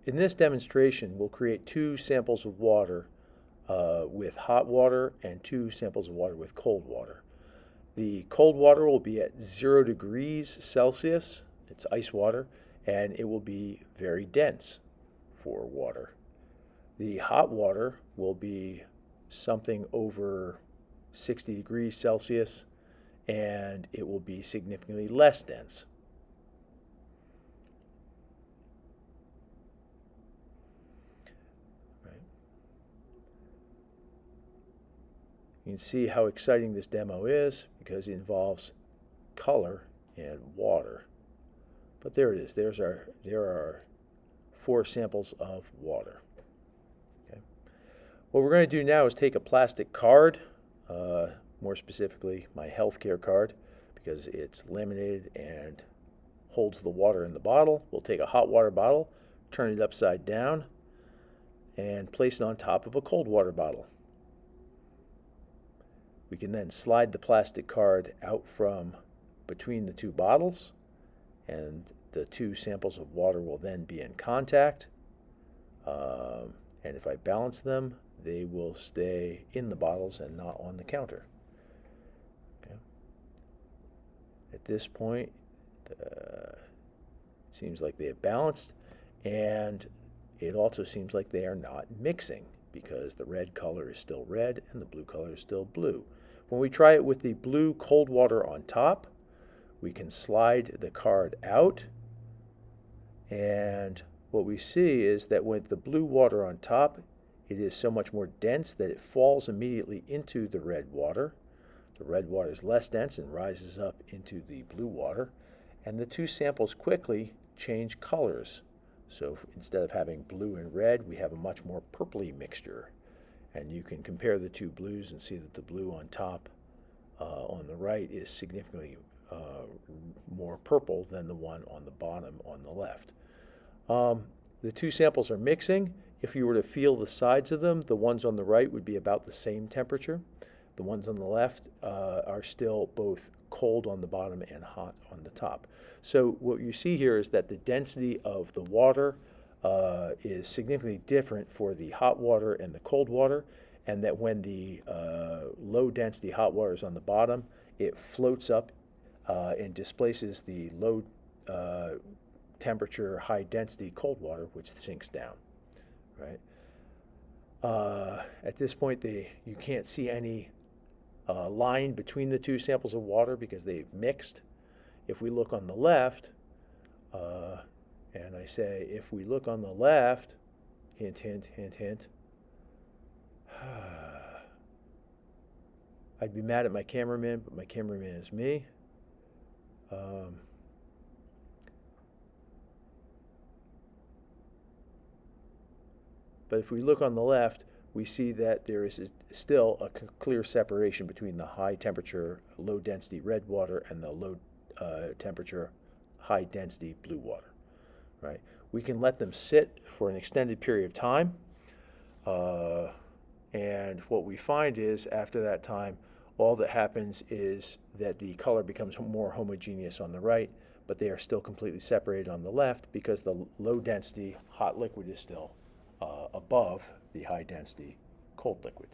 In this demonstration, we'll create two samples of water with hot water and two samples of water with cold water. The cold water will be at 0 degrees Celsius, it's ice water, and it will be very dense for water. The hot water will be something over 60 degrees Celsius, and it will be significantly less dense. You can see how exciting this demo is because it involves color and water. But there it is. There are 4 samples of water. Okay. What we're going to do now is take a plastic card, more specifically my healthcare card, because it's laminated and holds the water in the bottle. We'll take a hot water bottle, turn it upside down, and place it on top of a cold water bottle. We can then slide the plastic card out from between the 2 bottles, and the 2 samples of water will then be in contact. And if I balance them, they will stay in the bottles and not on the counter. Okay. At this point, it seems like they have balanced, and it also seems like they are not mixing because the red color is still red and the blue color is still blue. When we try it with the blue cold water on top, we can slide the card out, and what we see is that with the blue water on top, it is so much more dense that it falls immediately into the red water. The red water is less dense and rises up into the blue water, and the 2 samples quickly change colors. So instead of having blue and red, we have a much more purpley mixture. And you can compare the 2 blues and see that the blue on top on the right is significantly more purple than the one on the bottom on the left. The 2 samples are mixing. If you were to feel the sides of them, the ones on the right would be about the same temperature. The ones on the left are still both cold on the bottom and hot on the top. So what you see here is that the density of the water is significantly different for the hot water and the cold water, and that when the low density hot water is on the bottom, it floats up and displaces the low temperature, high density cold water, which sinks down. Right? At this point, you can't see any line between the 2 samples of water because they've mixed. If we look on the left, and I say, if we look on the left, hint, hint, hint, hint, I'd be mad at my cameraman, but my cameraman is me. But if we look on the left, we see that there is still a clear separation between the high temperature, low density red water and the low temperature, high density blue water. Right? We can let them sit for an extended period of time, and what we find is after that time, all that happens is that the color becomes more homogeneous on the right, but they are still completely separated on the left because the low density hot liquid is still above the high density cold liquid.